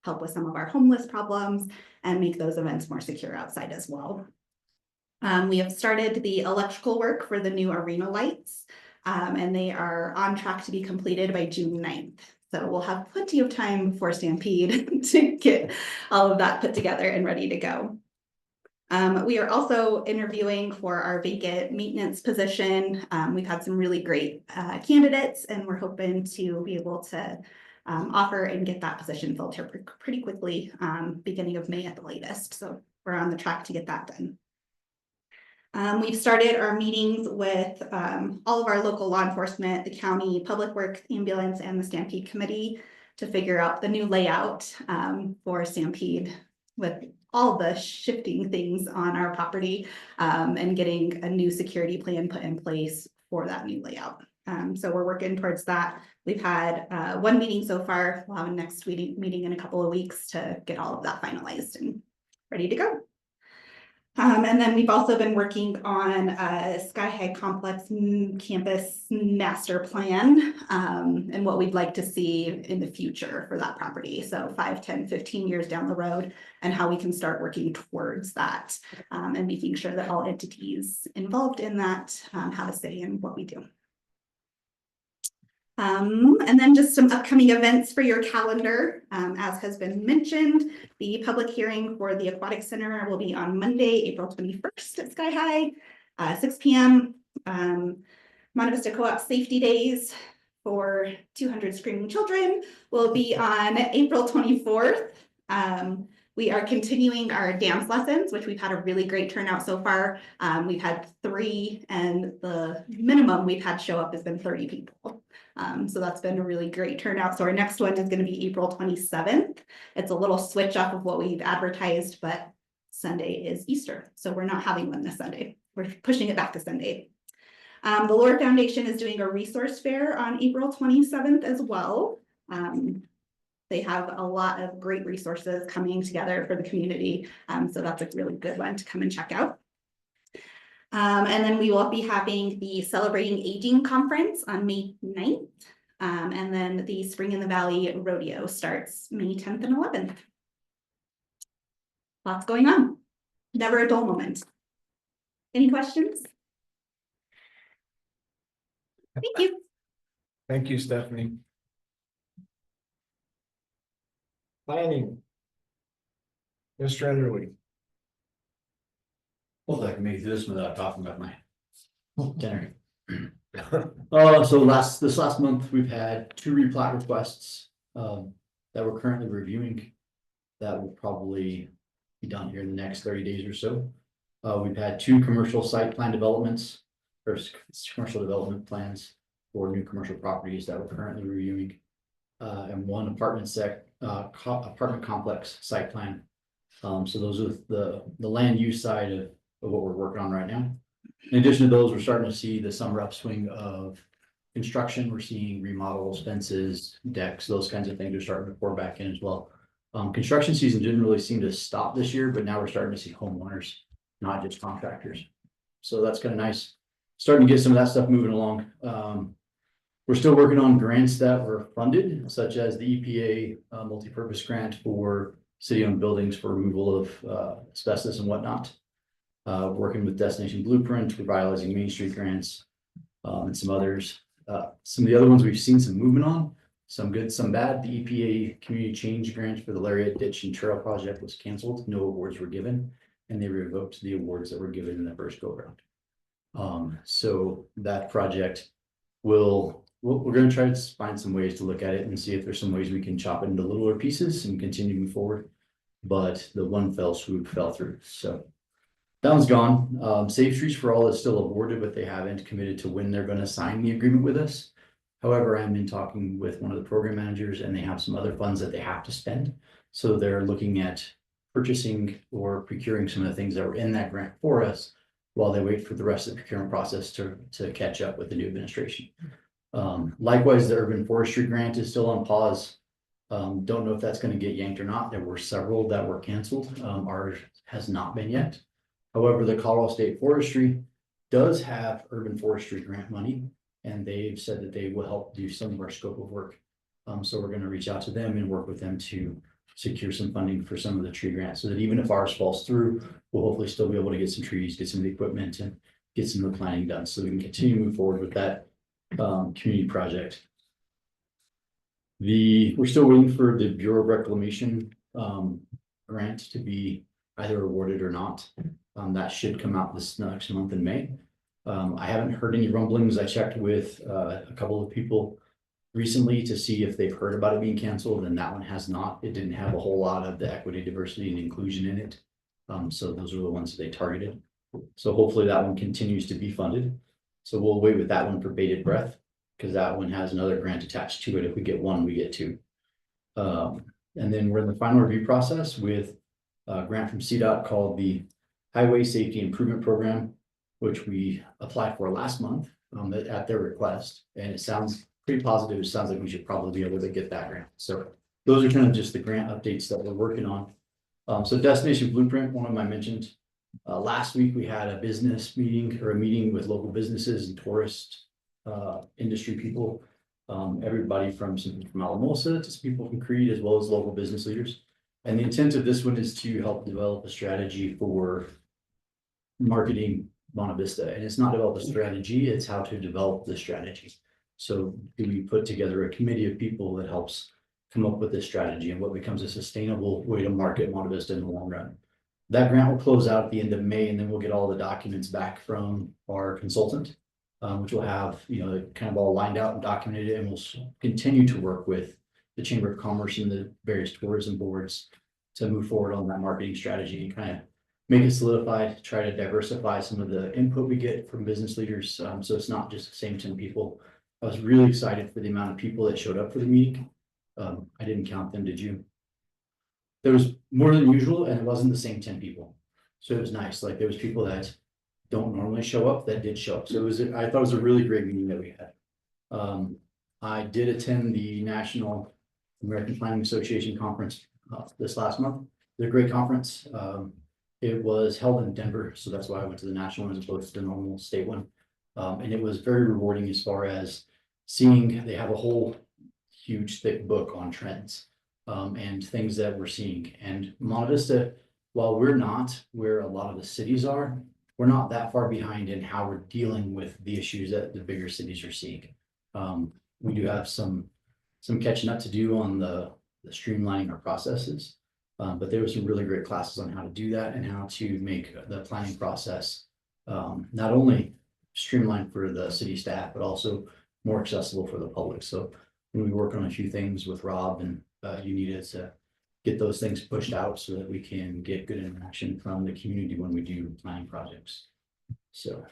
help with some of our homeless problems and make those events more secure outside as well. We have started the electrical work for the new arena lights, and they are on track to be completed by June 9th. So we'll have plenty of time before Stampede to get all of that put together and ready to go. We are also interviewing for our vacant maintenance position. We've had some really great candidates, and we're hoping to be able to offer and get that position filled here pretty quickly, beginning of May at the latest. So we're on the track to get that done. We've started our meetings with all of our local law enforcement, the county, public works, ambulance, and the Stampede committee to figure out the new layout for Stampede with all the shifting things on our property and getting a new security plan put in place for that new layout. So we're working towards that. We've had one meeting so far. We'll have a next meeting in a couple of weeks to get all of that finalized and ready to go. And then we've also been working on a Sky High Complex campus master plan and what we'd like to see in the future for that property. So 5, 10, 15 years down the road and how we can start working towards that and making sure that all entities involved in that have a say in what we do. And then just some upcoming events for your calendar. As has been mentioned, the public hearing for the Aquatic Center will be on Monday, April 21st at Sky High, 6 p.m. Monte Vista Co-op Safety Days for 200 Screaming Children will be on April 24th. We are continuing our dance lessons, which we've had a really great turnout so far. We've had 3, and the minimum we've had show up has been 30 people. So that's been a really great turnout. So our next one is going to be April 27th. It's a little switch up of what we've advertised, but Sunday is Easter, so we're not having one this Sunday. We're pushing it back to Sunday. The Lord Foundation is doing a resource fair on April 27th as well. They have a lot of great resources coming together for the community. So that's a really good one to come and check out. And then we will be having the Celebrating Aging Conference on May 9th. And then the Spring in the Valley Rodeo starts May 10th and 11th. Lots going on. Never a dull moment. Any questions? Thank you. Thank you, Stephanie. Planning. Mr. Underwood. Well, I can make this without talking about my dinner. So this last month, we've had 2 replat requests that we're currently reviewing. That will probably be done here in the next 30 days or so. We've had 2 commercial site plan developments, or commercial development plans for new commercial properties that we're currently reviewing. And 1 apartment complex site plan. So those are the land use side of what we're working on right now. In addition to those, we're starting to see the summer upswing of construction. We're seeing remodels, fences, decks, those kinds of things are starting to pour back in as well. Construction season didn't really seem to stop this year, but now we're starting to see homeowners, not just contractors. So that's kind of nice. Starting to get some of that stuff moving along. We're still working on grants that were funded, such as the EPA multi-purpose grant for city-owned buildings for removal of asbestos and whatnot. Working with Destination Blueprint, revitalizing Main Street grants, and some others. Some of the other ones we've seen some movement on, some good, some bad. The EPA Community Change Grant for the Lariat Ditch and Trail Project was canceled. No awards were given, and they revoked the awards that were given in the first go round. So that project we're going to try to find some ways to look at it and see if there's some ways we can chop it into littler pieces and continue to move forward. But the one fell swoop fell through. So that one's gone. Safe Streets for All is still awarded, but they haven't committed to when they're going to sign the agreement with us. However, I'm in talking with one of the program managers, and they have some other funds that they have to spend. So they're looking at purchasing or procuring some of the things that were in that grant for us while they wait for the rest of the procurement process to catch up with the new administration. Likewise, the urban forestry grant is still on pause. Don't know if that's going to get yanked or not. There were several that were canceled. Ours has not been yet. However, the Colorado State Forestry does have urban forestry grant money, and they've said that they will help do some of our scope of work. So we're going to reach out to them and work with them to secure some funding for some of the tree grants, so that even if ours falls through, we'll hopefully still be able to get some trees, get some of the equipment, and get some of the planning done, so we can continue to move forward with that community project. We're still waiting for the Bureau of Reclamation grant to be either awarded or not. That should come out this next month in May. I haven't heard any rumblings. I checked with a couple of people recently to see if they've heard about it being canceled, and that one has not. It didn't have a whole lot of the equity, diversity, and inclusion in it. So those are the ones that they targeted. So hopefully that one continues to be funded. So we'll wait with that one for bated breath, because that one has another grant attached to it. If we get one, we get 2. And then we're in the final review process with a grant from CDOT called the Highway Safety Improvement Program, which we applied for last month at their request. And it sounds pretty positive. It sounds like we should probably be able to get that grant. So those are kind of just the grant updates that we're working on. So Destination Blueprint, one of them I mentioned. Last week we had a business meeting, or a meeting with local businesses and tourist industry people. Everybody from Alamosa to some people from Creed, as well as local business leaders. And the intent of this one is to help develop a strategy for marketing Monte Vista. And it's not develop a strategy, it's how to develop the strategy. So do we put together a committee of people that helps come up with this strategy and what becomes a sustainable way to market Monte Vista in the long run. That grant will close out at the end of May, and then we'll get all the documents back from our consultant, which will have, kind of all lined out and documented, and we'll continue to work with the Chamber of Commerce and the various tourism boards to move forward on that marketing strategy and kind of make it solidified, try to diversify some of the input we get from business leaders. So it's not just the same 10 people. I was really excited for the amount of people that showed up for the meeting. I didn't count them, did you? There was more than usual, and it wasn't the same 10 people. So it was nice, like there was people that don't normally show up that did show up. So I thought it was a really great meeting that we had. I did attend the National American Planning Association conference this last month. They're a great conference. It was held in Denver, so that's why I went to the national one as opposed to the normal state one. And it was very rewarding as far as seeing, they have a whole huge thick book on trends and things that we're seeing. And Monte Vista, while we're not where a lot of the cities are, we're not that far behind in how we're dealing with the issues that the bigger cities are seeing. We do have some catching up to do on the streamlining our processes. But there were some really great classes on how to do that and how to make the planning process not only streamlined for the city staff, but also more accessible for the public. So when we work on a few things with Rob and you needed to get those things pushed out so that we can get good interaction from the community when we do planning projects. So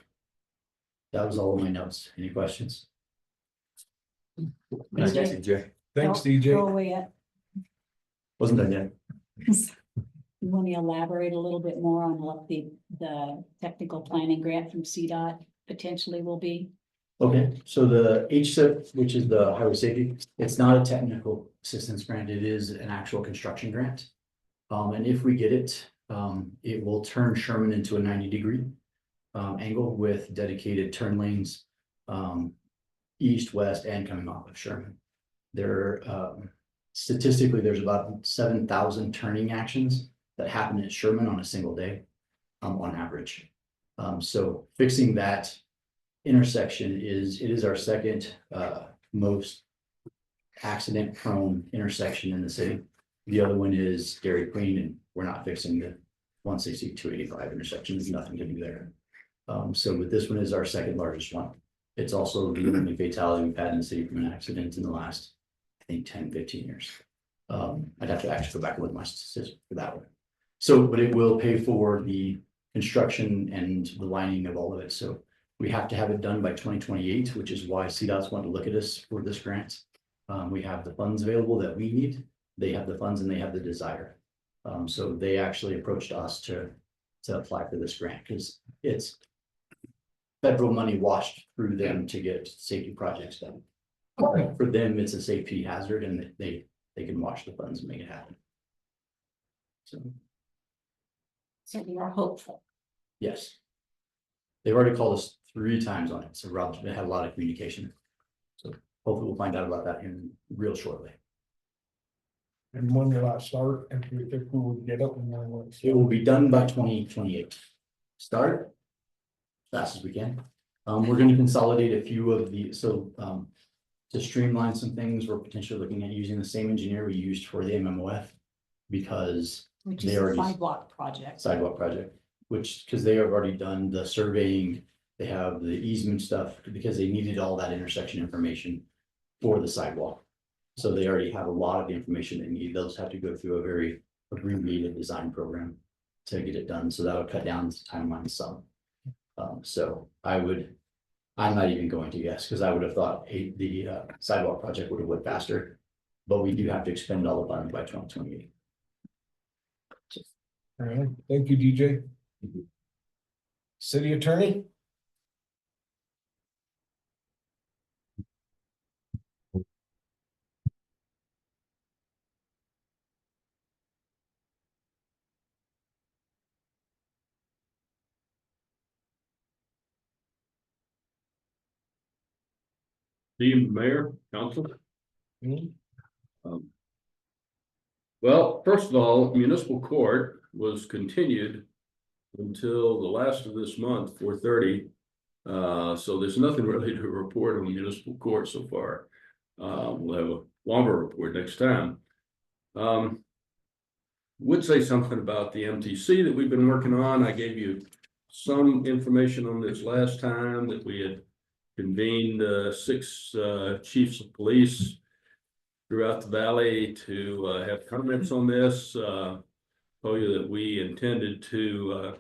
that was all of my notes. Any questions? Thanks, DJ. Thanks, Throw DJ. away it. Wasn't done yet. You want to elaborate a little bit more on what the technical planning grant from CDOT potentially will be? Okay, so the HSIP, which is the highway safety, it's not a technical assistance grant, it is an actual construction grant. And if we get it, it will turn Sherman into a 90-degree angle with dedicated turn lanes, east, west, and coming off of Sherman. There, statistically, there's about 7,000 turning actions that happen at Sherman on a single day, on average. So fixing that intersection is our second most accident prone intersection in the city. The other one is Dairy Queen, and we're not fixing the 160 285 intersection. There's nothing to do there. So with this one is our second largest one. It's also the only fatality we've had in the city from an accident in the last, I think, 10-15 years. I'd have to actually go back and look at my statistics for that one. So, but it will pay for the construction and the lining of all of it. So we have to have it done by 2028, which is why CDOT's want to look at us for this grant. We have the funds available that we need. They have the funds and they have the desire. So they actually approached us to apply for this grant because it's federal money washed through them to get safety projects done. For them, it's a safety hazard and they can wash the funds and make it happen. So we are hopeful. Yes. They've already called us 3 times on it, so Rob's had a lot of communication. So hopefully we'll find out about that in real shortly. And when will that start? If we would get up and then It will be done by 2028. Start fast as we can. We're going to consolidate a few of the, to streamline some things, we're potentially looking at using the same engineer we used for the MMOF because Which they is a already sidewalk project. Which, because they have already done the surveying, they have the easement stuff, because they needed all that intersection information for the sidewalk. So they already have a lot of the information they need. They'll just have to go through a very abbreviated design program to get it done. So that would cut down the timeline some. So I'm not even going to guess, because I would have thought the sidewalk project would have went faster, but we do have to expend all the funds by 2028. All right, thank you, DJ. City Attorney? Dean Mayor, Council. Well, first of all, municipal court was continued until the last of this month, 4/30. So there's nothing really to report on municipal court so far. We'll have a longer report next time. Would say something about the MTC that we've been working on. I gave you some information on this last time, that we had convened 6 chiefs of police throughout the valley to have comments on this. Tell you that we intended to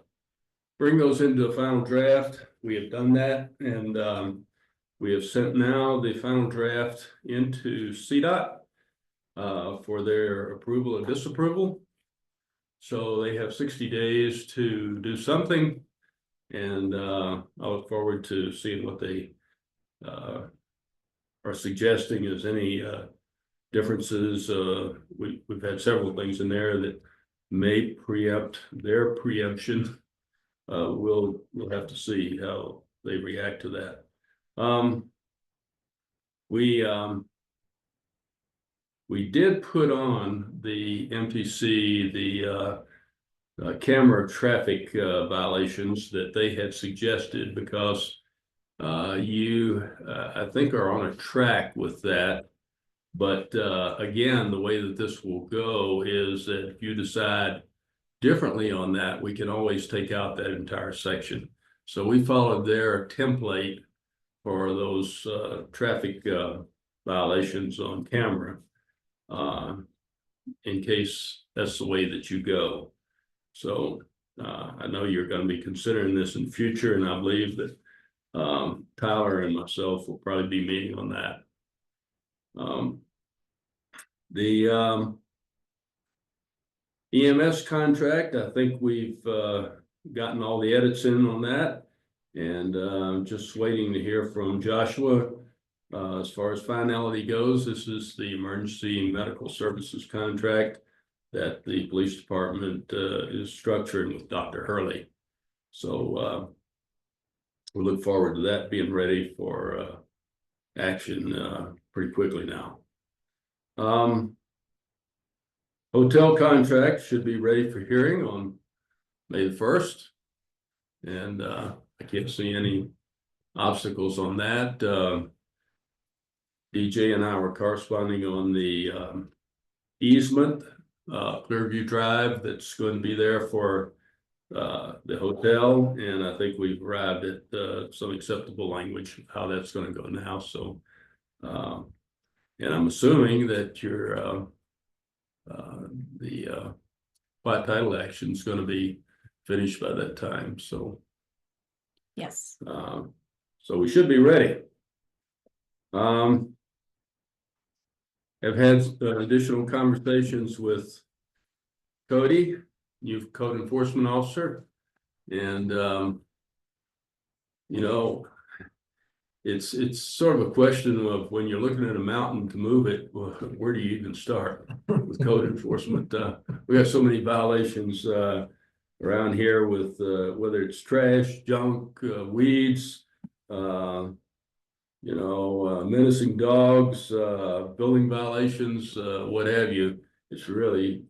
bring those into a final draft. We have done that, and we have sent now the final draft into CDOT for their approval or disapproval. So they have 60 days to do something. And I look forward to seeing what they are suggesting as any differences. We've had several things in there that may preempt their preemption. We'll have to see how they react to that. We did put on the MTC the camera traffic violations that they had suggested, because you I think are on a track with that. But again, the way that this will go is that if you decide differently on that, we can always take out that entire section. So we followed their template for those traffic violations on camera, in case that's the way that you go. So I know you're going to be considering this in the future, and I believe that Tyler and myself will probably be meeting on that. The EMS contract, I think we've gotten all the edits in on that, and just waiting to hear from Joshua. As far as finality goes, this is the emergency medical services contract that the police department is structuring with Dr. Hurley. So we look forward to that being ready for action pretty quickly now. Hotel contract should be ready for hearing on May the 1st. And I can't see any obstacles on that. DJ and I were corresponding on the easement, Clearview Drive, that's going to be there for the hotel. And I think we've arrived at some acceptable language of how that's going to go now. So, and I'm assuming that your the plat title action is going to be finished by that time. So, Yes. so we should be ready. I've had additional conversations with Cody, new code enforcement officer, and you know, it's sort of a question of, when you're looking at a mountain to move it, well, where do you even start with code enforcement? We have so many violations around here with whether it's trash, junk, weeds, you know, menacing dogs, building violations, what have you. It's really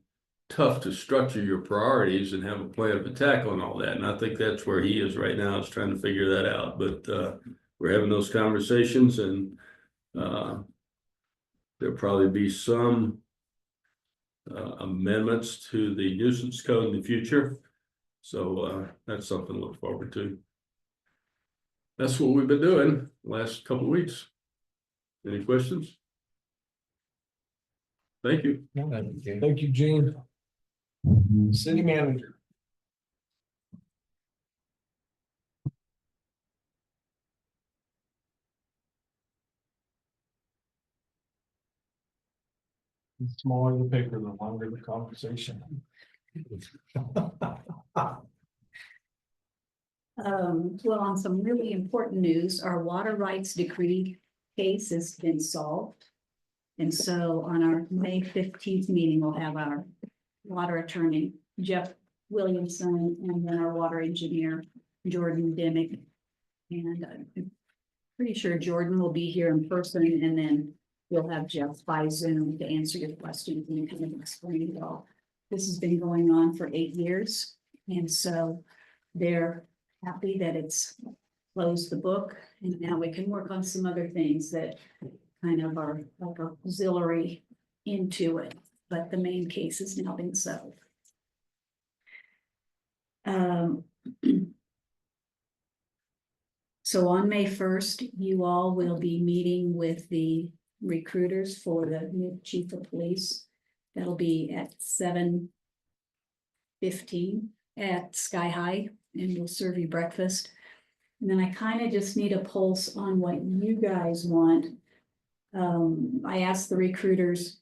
tough to structure your priorities and have a plan of attack on all that. And I think that's where he is right now, is trying to figure that out. But we're having those conversations, and there'll probably be some amendments to the nuisance code in the future. So that's something to look forward to. That's what we've been doing the last couple of weeks. Any questions? Thank you. Thank you, Gene. City manager. The smaller the paper, the longer the conversation. Well, on some really important news, our water rights decree case has been solved. And so on our May 15th meeting, we'll have our water attorney, Jeff Williamson, and then our water engineer, Jordan Dimick. And I'm pretty sure Jordan will be here in person, and then we'll have Jeff by Zoom to answer your questions and kind of explain it all. This has been going on for 8 years, and so they're happy that it's closed the book, and now we can work on some other things that kind of are like auxiliary into it, but the main case has now been settled. So on May 1st, you all will be meeting with the recruiters for the new chief of police. That'll be at 7:15 at Sky High, and we'll serve you breakfast. And then I kind of just need a pulse on what you guys want. I asked the recruiters,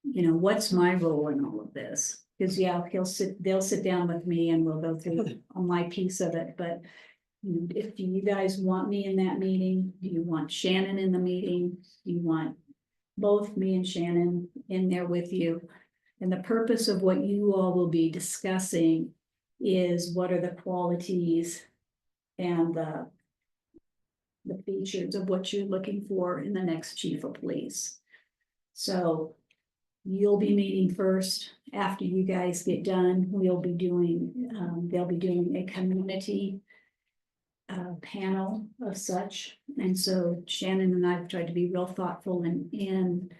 you know, what's my role in all of this? Cause yeah, they'll sit down with me and we'll go through on my piece of it, but. If you guys want me in that meeting, do you want Shannon in the meeting? Do you want both me and Shannon in there with you? And the purpose of what you all will be discussing is what are the qualities and the features of what you're looking for in the next chief of police. So you'll be meeting first. After you guys get done, we'll be doing, they'll be doing a community panel of such. And so Shannon and I have tried to be real thoughtful in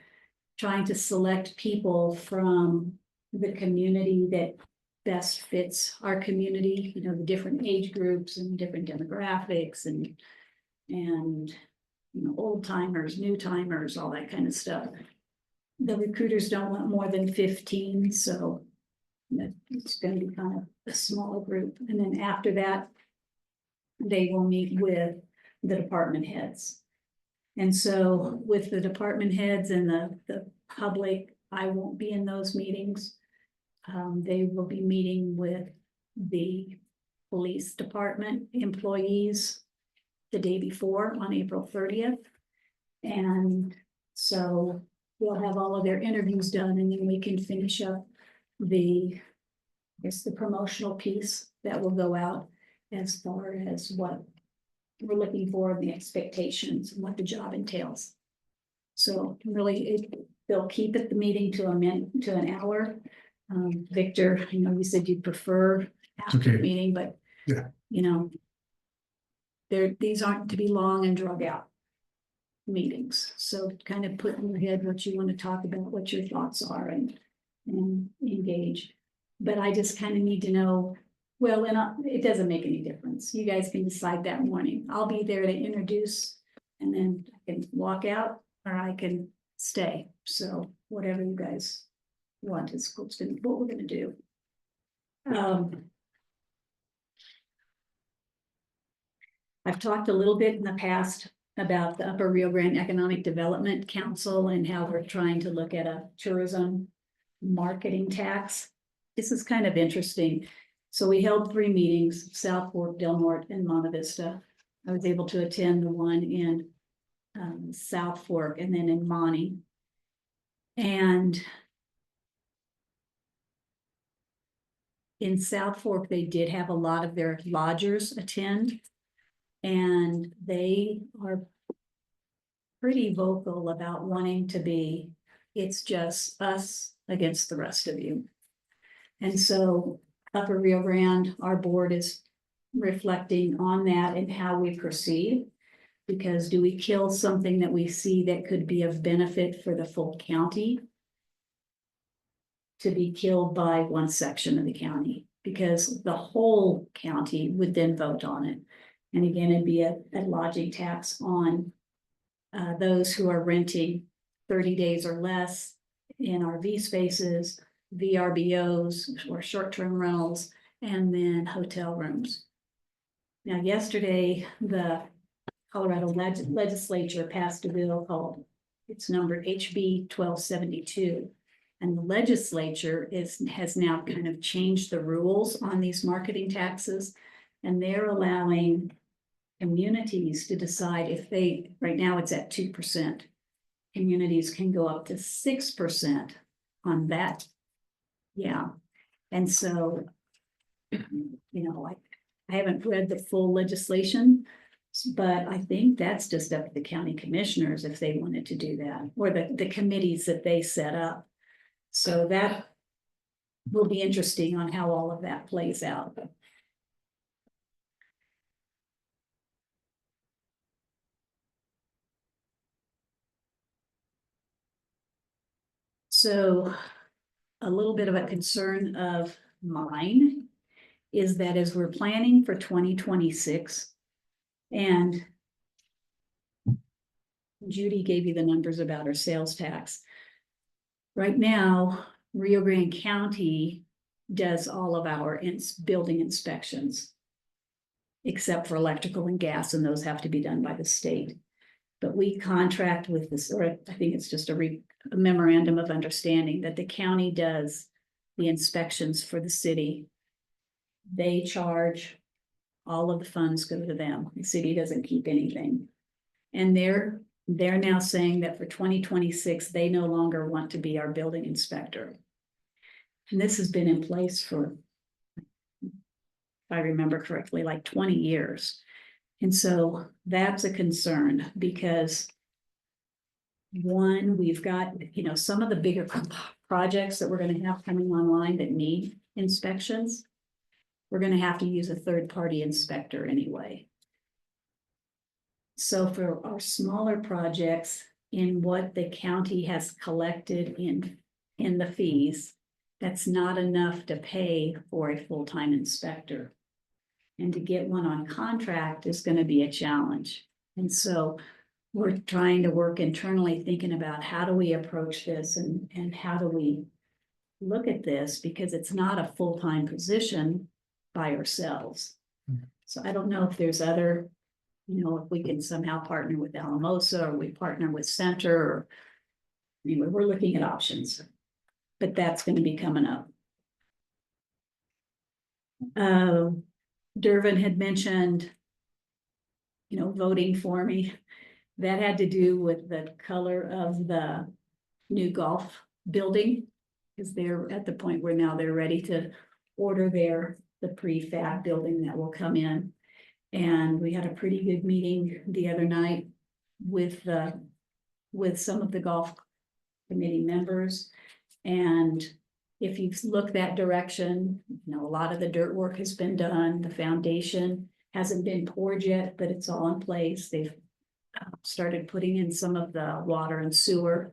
trying to select people from the community that best fits our community, you know, the different age groups and different demographics and you know, old timers, new timers, all that kind of stuff. The recruiters don't want more than 15, so it's going to be kind of a smaller group. And then after that, they will meet with the department heads. And so with the department heads and the public, I won't be in those meetings. They will be meeting with the police department employees the day before on April 30th. And so we'll have all of their interviews done and then we can finish up the promotional piece that will go out as far as what we're looking for and the expectations and what the job entails. So really, they'll keep it the meeting to an hour. Victor, you know, you said you'd prefer after the meeting, but Yeah. you know, these aren't to be long and drug out meetings. So kind of put in your head what you want to talk about, what your thoughts are and engage. But I just kind of need to know. Well, and it doesn't make any difference. You guys can decide that morning. I'll be there to introduce and then I can walk out or I can stay. So whatever you guys want is what we're gonna do. I've talked a little bit in the past about the Upper Rio Grande Economic Development Council and how we're trying to look at a tourism marketing tax. This is kind of interesting. So we held 3 meetings, South Fork, Del Norte, and Monte Vista. I was able to attend the one in South Fork and then in Monte. And in South Fork, they did have a lot of their lodgers attend. And they are pretty vocal about wanting to be, it's just us against the rest of you. And so Upper Rio Grande, our board is reflecting on that and how we proceed. Because do we kill something that we see that could be of benefit for the full county to be killed by one section of the county? Because the whole county would then vote on it. And again, it'd be a lodging tax on those who are renting 30 days or less in RV spaces, VRBOs or short-term rentals, and then hotel rooms. Now, yesterday, the Colorado legislature passed a bill called, it's numbered HB 1272. And the legislature has now kind of changed the rules on these marketing taxes. And they're allowing communities to decide if they, right now it's at 2%. Communities can go up to 6% on that. Yeah. And so, you know, I haven't read the full legislation, but I think that's just up to the county commissioners if they wanted to do that, or the committees that they set up. So that will be interesting on how all of that plays out. So a little bit of a concern of mine is that as we're planning for 2026, and Judy gave you the numbers about our sales tax. Right now, Rio Grande County does all of our building inspections, except for electrical and gas, and those have to be done by the state. But we contract with this, or I think it's just a memorandum of understanding that the county does the inspections for the city. They charge, all of the funds go to them. The city doesn't keep anything. And they're now saying that for 2026, they no longer want to be our building inspector. And this has been in place for, if I remember correctly, like 20 years. And so that's a concern because one, we've got, some of the bigger projects that we're going to have coming online that need inspections. We're going to have to use a third-party inspector anyway. So for our smaller projects, in what the county has collected in the fees, that's not enough to pay for a full-time inspector. And to get one on contract is going to be a challenge. And so we're trying to work internally, thinking about how do we approach this and how do we look at this, because it's not a full-time position by ourselves. So I don't know if there's other, if we can somehow partner with Alamosa or we partner with Center, or anyway, we're looking at options, but that's going to be coming up. Dervin had mentioned, voting for me. That had to do with the color of the new golf building, because they're at the point where now they're ready to order the prefab building that will come in. And we had a pretty good meeting the other night with some of the golf committee members. And if you look that direction, a lot of the dirt work has been done. The foundation hasn't been poured yet, but it's all in place. They've started putting in some of the water and sewer.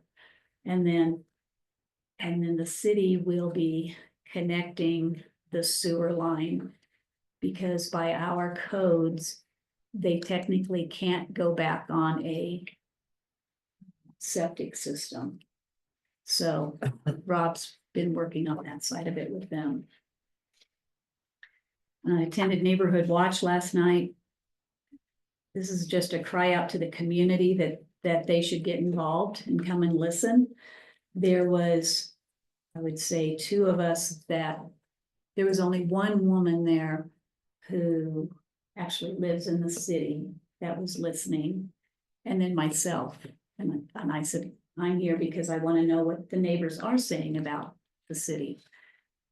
And then the city will be connecting the sewer line, because by our codes, they technically can't go back on a septic system. So Rob's been working on that side of it with them. I attended Neighborhood Watch last night. This is just a cry out to the community that they should get involved and come and listen. There was, I would say, two of us that there was only one woman there who actually lives in the city that was listening, and then myself. And I said, I'm here because I want to know what the neighbors are saying about the city.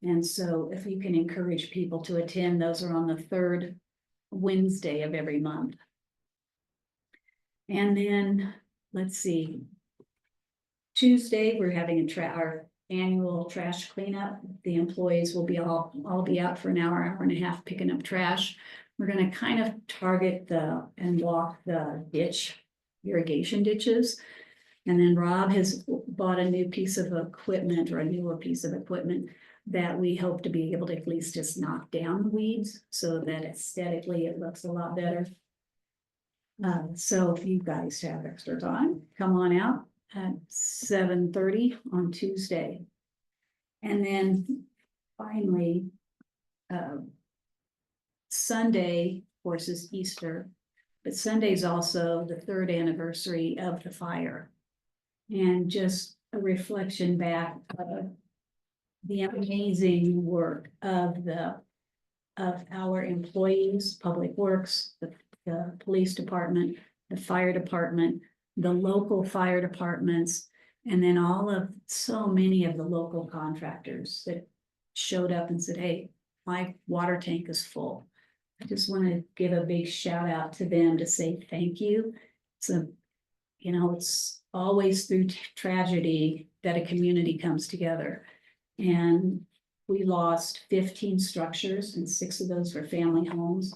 And so if you can encourage people to attend, those are on the third Wednesday of every month. And then, let's see, Tuesday, we're having our annual trash cleanup. The employees will be all be out for an hour and a half picking up trash. We're going to kind of target and walk the irrigation ditches. And then Rob has bought a new piece of equipment, or a newer piece of equipment, that we hope to be able to at least just knock down the weeds so that aesthetically it looks a lot better. So if you guys have extra time, come on out at 7:30 on Tuesday. And then finally, Sunday, of course, is Easter, but Sunday is also the 3rd anniversary of the fire. And just a reflection back of the amazing work of our employees, Public Works, the police department, the fire department, the local fire departments, and then so many of the local contractors that showed up and said, hey, my water tank is full. I just want to give a big shout out to them to say thank you. So, it's always through tragedy that a community comes together. And we lost 15 structures, and 6 of those were family homes.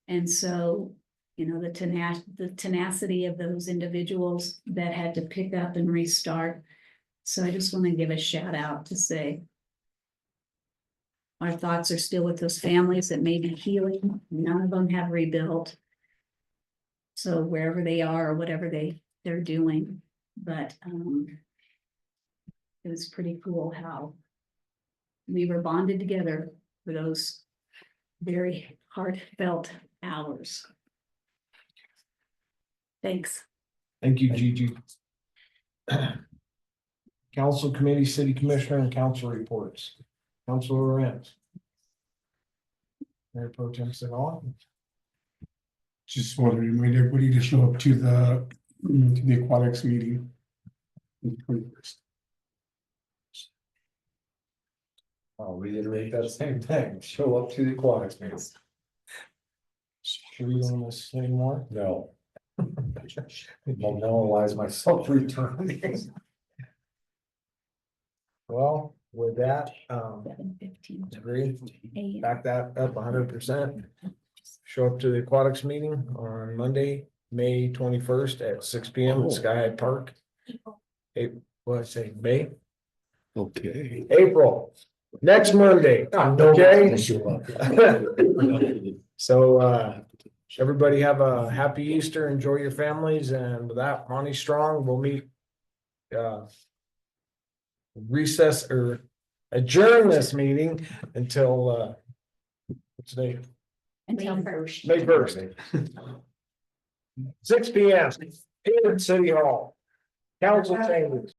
And so, the tenacity of those individuals that had to pick up and restart. So I just want to give a shout out to say our thoughts are still with those families that may be healing. None of them have rebuilt. So wherever they are or whatever they're doing, but it was pretty cool how we were bonded together for those very heartfelt hours. Thanks. Thank you, Gigi. Council committee, city commissioner, and council reports. Councilor Rents. Mayor Pro Tem Sigal. Just want to remind everybody to show up to the aquatics meeting. on the 21st. I'll reiterate that same thing, show up to the aquatics meetings. Should we want to say more? No. Memorialize myself returning. Well, with that, 7:15 agree, a.m. back that up 100%. Show up to the aquatics meeting on Monday, May 21st at 6 p.m. at Sky High Park. What did I say, May? Okay. April, next Monday, okay? So, everybody have a happy Easter, enjoy your families, and with that, Monty Strong, we'll meet recess or adjourn this meeting until what's the date? Until first. May 1st. 6 p.m. here at City Hall. Council chambers.